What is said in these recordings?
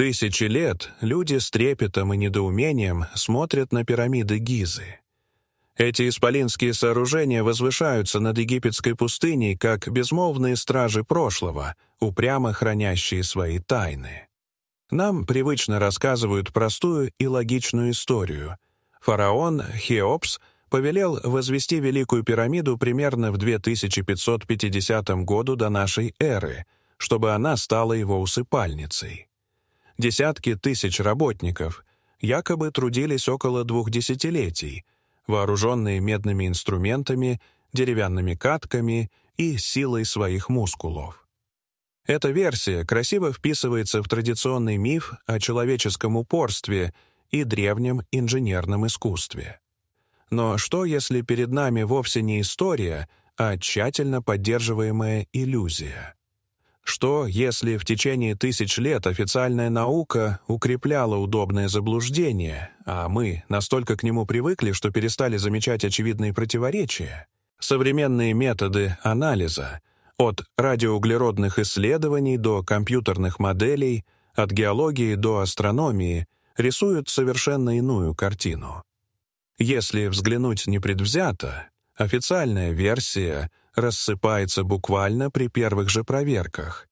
Тысячи лет люди с трепетом и недоумением смотрят на пирамиды Гизы. Эти исполинские сооружения возвышаются над египетской пустыней, как безмолвные стражи прошлого, упрямо хранящие свои тайны. Нам привычно рассказывают простую и логичную историю. Фараон Хеопс повелел возвести Великую пирамиду примерно в 2550 году до нашей эры, чтобы она стала его усыпальницей. Десятки тысяч работников якобы трудились около 2 десятилетий, вооруженные медными инструментами, деревянными катками и силой своих мускулов. Эта версия красиво вписывается в традиционный миф о человеческом упорстве и древнем инженерном искусстве. Но что, если перед нами вовсе не история, а тщательно поддерживаемая иллюзия? Что, если в течение тысяч лет официальная наука укрепляла удобное заблуждение, а мы настолько к нему привыкли, что перестали замечать очевидные противоречия? Современные методы анализа, от радиоуглеродных исследований до компьютерных моделей, от геологии до астрономии, рисуют совершенно иную картину. Если взглянуть непредвзято, официальная версия рассыпается буквально при первых же проверках.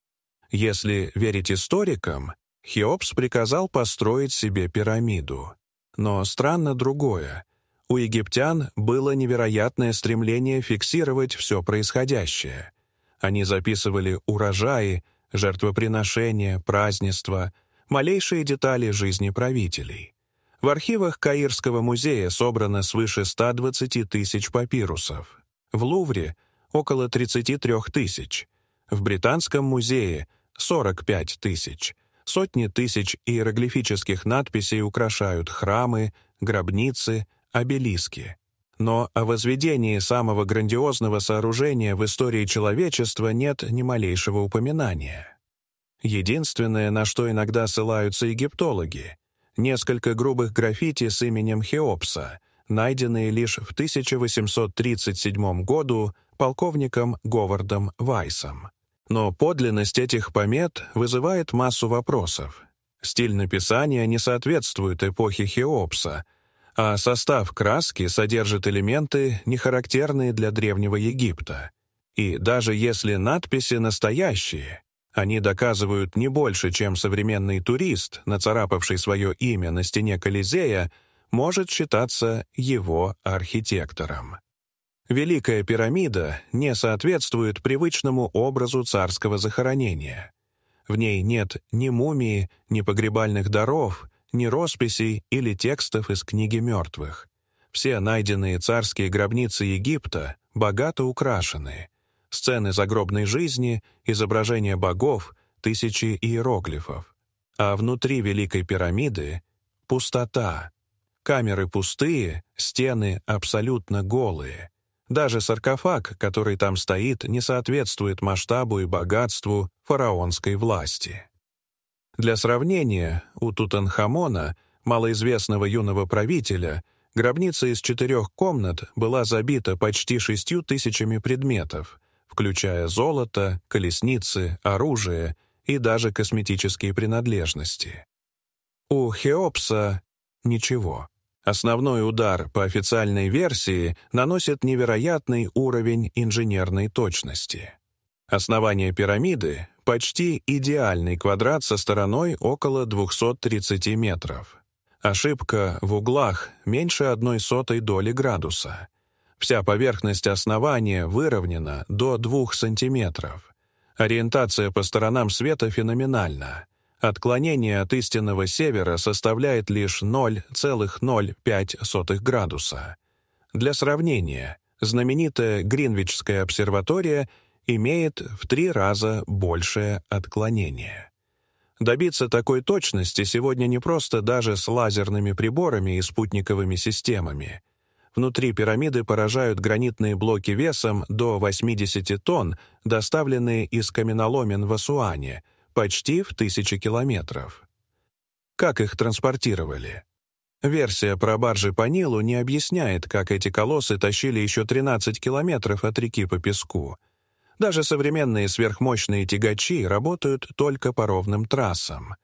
Если верить историкам, Хеопс приказал построить себе пирамиду. Но странно другое. У египтян было невероятное стремление фиксировать все происходящее. Они записывали урожаи, жертвоприношения, празднества, малейшие детали жизни правителей. В архивах Каирского музея собрано свыше 120 тысяч папирусов. В Лувре — около 33 тысяч. В Британском музее — 45 тысяч. Сотни тысяч иероглифических надписей украшают храмы, гробницы, обелиски. Но о возведении самого грандиозного сооружения в истории человечества нет ни малейшего упоминания. Единственное, на что иногда ссылаются египтологи — несколько грубых граффити с именем Хеопса, найденные лишь в 1837 году полковником Говардом Вайсом. Но подлинность этих помет вызывает массу вопросов. Стиль написания не соответствует эпохе Хеопса, а состав краски содержит элементы, не характерные для Древнего Египта. И даже если надписи настоящие, они доказывают не больше, чем современный турист, нацарапавший свое имя на стене Колизея, может считаться его архитектором. Великая пирамида не соответствует привычному образу царского захоронения. В ней нет ни мумии, ни погребальных даров, ни росписей или текстов из книги мертвых. Все найденные царские гробницы Египта богато украшены. Сцены загробной жизни, изображения богов, тысячи иероглифов. А внутри Великой пирамиды — пустота. Камеры пустые, стены абсолютно голые. Даже саркофаг, который там стоит, не соответствует масштабу и богатству фараонской власти. Для сравнения, у Тутанхамона, малоизвестного юного правителя, гробница из 4 комнат была забита почти 6 тысячами предметов, включая золото, колесницы, оружие и даже косметические принадлежности. У Хеопса ничего. Основной удар по официальной версии наносит невероятный уровень инженерной точности. Основание пирамиды — почти идеальный квадрат со стороной около 230 метров. Ошибка в углах меньше 0,01 доли градуса. Вся поверхность основания выровнена до 2 сантиметров. Ориентация по сторонам света феноменальна. Отклонение от истинного севера составляет лишь 0,05 градуса. Для сравнения, знаменитая Гринвичская обсерватория имеет в 3 раза большее отклонение. Добиться такой точности сегодня не просто даже с лазерными приборами и спутниковыми системами. Внутри пирамиды поражают гранитные блоки весом до 80 тонн, доставленные из каменоломен в Асуане, почти в 1000 километров. Как их транспортировали? Версия про баржи по Нилу не объясняет, как эти колоссы тащили еще 13 километров от реки по песку. Даже современные сверхмощные тягачи работают только по ровным трассам.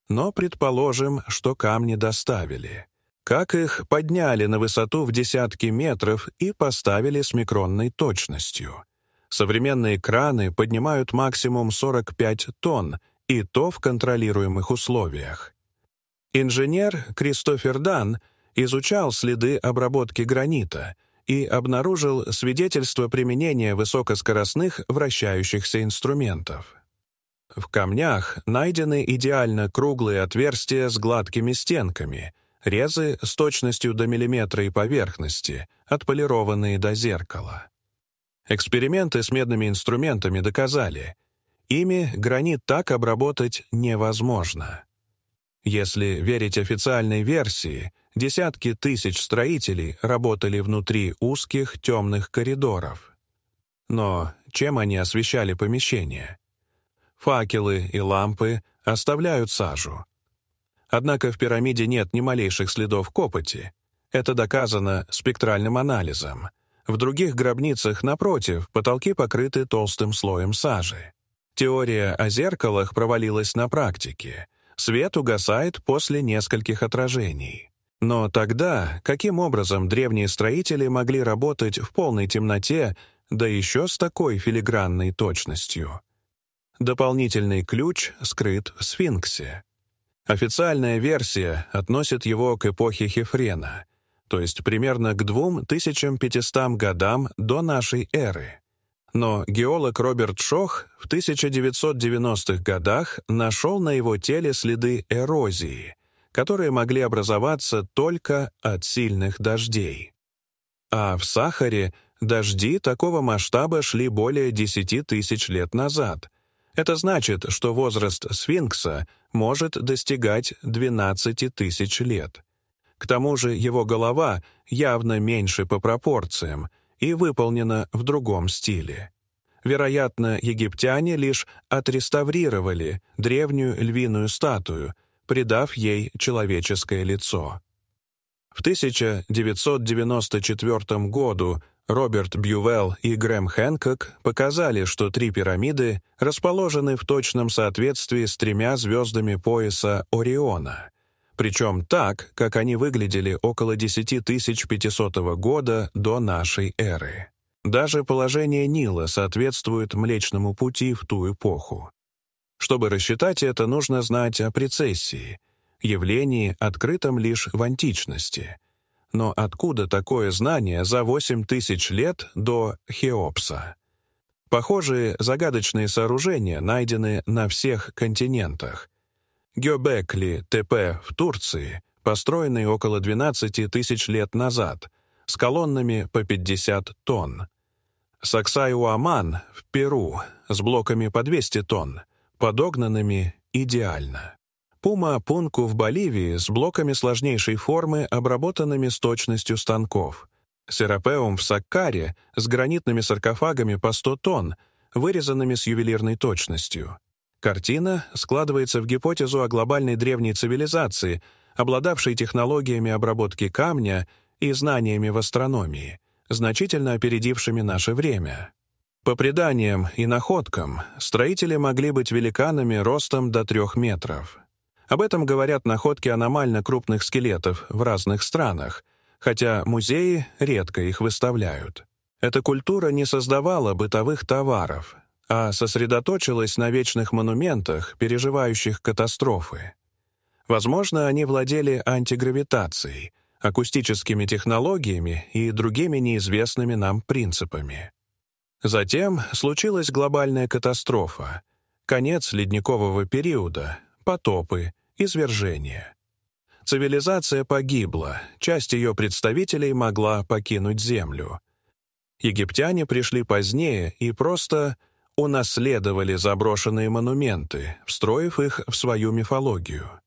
Но предположим, что камни доставили. Как их подняли на высоту в десятки метров и поставили с микронной точностью? Современные краны поднимают максимум 45 тонн, и то в контролируемых условиях. Инженер Кристофер Дан изучал следы обработки гранита и обнаружил свидетельство применения высокоскоростных вращающихся инструментов. В камнях найдены идеально круглые отверстия с гладкими стенками, резы с точностью до миллиметра и поверхности, отполированные до зеркала. Эксперименты с медными инструментами доказали, ими гранит так обработать невозможно. Если верить официальной версии, десятки тысяч строителей работали внутри узких темных коридоров. Но чем они освещали помещение? Факелы и лампы оставляют сажу. Однако в пирамиде нет ни малейших следов копоти. Это доказано спектральным анализом. В других гробницах, напротив, потолки покрыты толстым слоем сажи. Теория о зеркалах провалилась на практике. Свет угасает после нескольких отражений. Но тогда каким образом древние строители могли работать в полной темноте, да еще с такой филигранной точностью? Дополнительный ключ скрыт в сфинксе. Официальная версия относит его к эпохе Хефрена, то есть примерно к 2500 годам до нашей эры. Но геолог Роберт Шох в 1990-х годах нашел на его теле следы эрозии, которые могли образоваться только от сильных дождей. А в Сахаре дожди такого масштаба шли более 10 тысяч лет назад. Это значит, что возраст сфинкса может достигать 12 тысяч лет. К тому же его голова явно меньше по пропорциям и выполнена в другом стиле. Вероятно, египтяне лишь отреставрировали древнюю львиную статую, придав ей человеческое лицо. В 1994 году Роберт Бьювелл и Грэм Хэнкок показали, что 3 пирамиды расположены в точном соответствии с 3 звездами пояса Ориона, причем так, как они выглядели около 10500 года до нашей эры. Даже положение Нила соответствует Млечному Пути в ту эпоху. Чтобы рассчитать это, нужно знать о прецессии, явлении, открытом лишь в античности. Но откуда такое знание за 8000 лет до Хеопса? Похожие загадочные сооружения найдены на всех континентах. Гёбекли-Тепе в Турции, построенный около 12 тысяч лет назад, с колоннами по 50 тонн. Саксайуаман в Перу с блоками по 200 тонн, подогнанными идеально. Пума-Пунку в Боливии с блоками сложнейшей формы, обработанными с точностью станков. Серапеум в Саккаре с гранитными саркофагами по 100 тонн, вырезанными с ювелирной точностью. Картина складывается в гипотезу о глобальной древней цивилизации, обладавшей технологиями обработки камня и знаниями в астрономии, значительно опередившими наше время. По преданиям и находкам, строители могли быть великанами ростом до 3 метров. Об этом говорят находки аномально крупных скелетов в разных странах, хотя музеи редко их выставляют. Эта культура не создавала бытовых товаров, а сосредоточилась на вечных монументах, переживающих катастрофы. Возможно, они владели антигравитацией, акустическими технологиями и другими неизвестными нам принципами. Затем случилась глобальная катастрофа, конец ледникового периода, потопы, извержения. Цивилизация погибла, часть ее представителей могла покинуть Землю. Египтяне пришли позднее и просто унаследовали заброшенные монументы, встроив их в свою мифологию.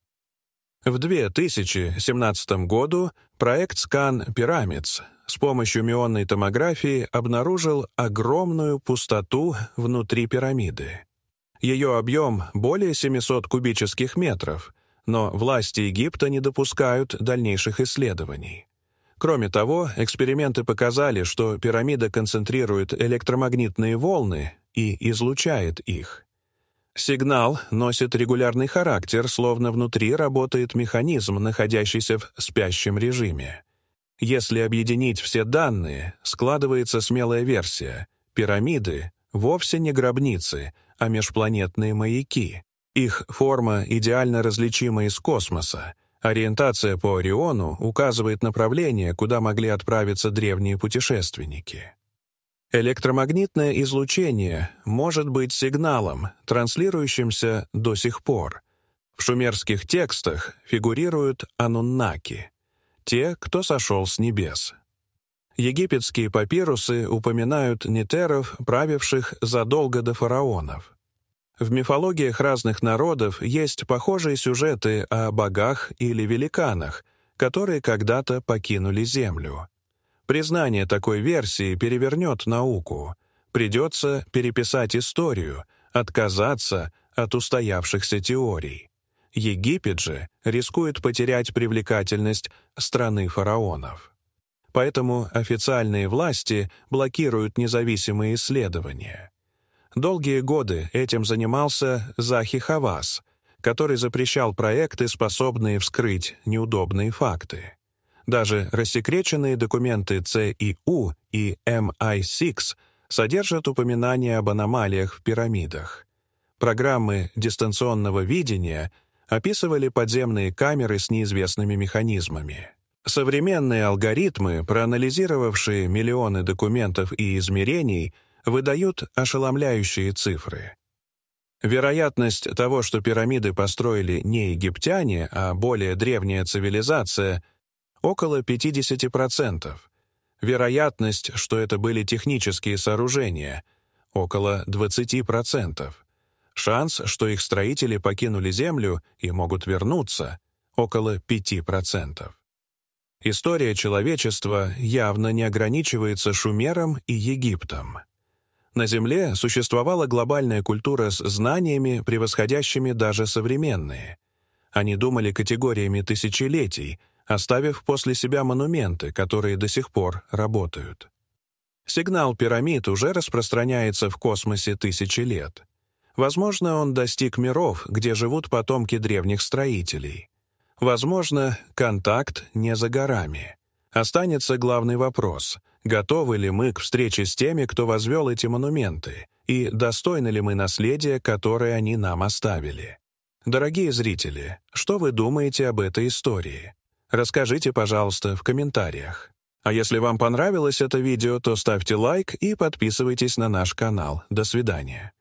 В 2017 году проект Scan Pyramids с помощью мионной томографии обнаружил огромную пустоту внутри пирамиды. Ее объем более 700 кубических метров, но власти Египта не допускают дальнейших исследований. Кроме того, эксперименты показали, что пирамида концентрирует электромагнитные волны и излучает их. Сигнал носит регулярный характер, словно внутри работает механизм, находящийся в спящем режиме. Если объединить все данные, складывается смелая версия. Пирамиды вовсе не гробницы, а межпланетные маяки. Их форма идеально различима из космоса. Ориентация по Ориону указывает направление, куда могли отправиться древние путешественники. Электромагнитное излучение может быть сигналом, транслирующимся до сих пор. В шумерских текстах фигурируют ануннаки — те, кто сошел с небес. Египетские папирусы упоминают нетеров, правивших задолго до фараонов. В мифологиях разных народов есть похожие сюжеты о богах или великанах, которые когда-то покинули Землю. Признание такой версии перевернет науку. Придется переписать историю, отказаться от устоявшихся теорий. Египет же рискует потерять привлекательность страны фараонов. Поэтому официальные власти блокируют независимые исследования. Долгие годы этим занимался Захи Хавас, который запрещал проекты, способные вскрыть неудобные факты. Даже рассекреченные документы ЦИУ и MI6 содержат упоминания об аномалиях в пирамидах. Программы дистанционного видения описывали подземные камеры с неизвестными механизмами. Современные алгоритмы, проанализировавшие миллионы документов и измерений, выдают ошеломляющие цифры. Вероятность того, что пирамиды построили не египтяне, а более древняя цивилизация, около 50%. Вероятность, что это были технические сооружения, около 20%. Шанс, что их строители покинули Землю и могут вернуться, около 5%. История человечества явно не ограничивается Шумером и Египтом. На Земле существовала глобальная культура с знаниями, превосходящими даже современные. Они думали категориями тысячелетий, оставив после себя монументы, которые до сих пор работают. Сигнал пирамид уже распространяется в космосе тысячи лет. Возможно, он достиг миров, где живут потомки древних строителей. Возможно, контакт не за горами. Останется главный вопрос: готовы ли мы к встрече с теми, кто возвел эти монументы, и достойны ли мы наследия, которое они нам оставили? Дорогие зрители, что вы думаете об этой истории? Расскажите, пожалуйста, в комментариях. А если вам понравилось это видео, то ставьте лайк и подписывайтесь на наш канал. До свидания.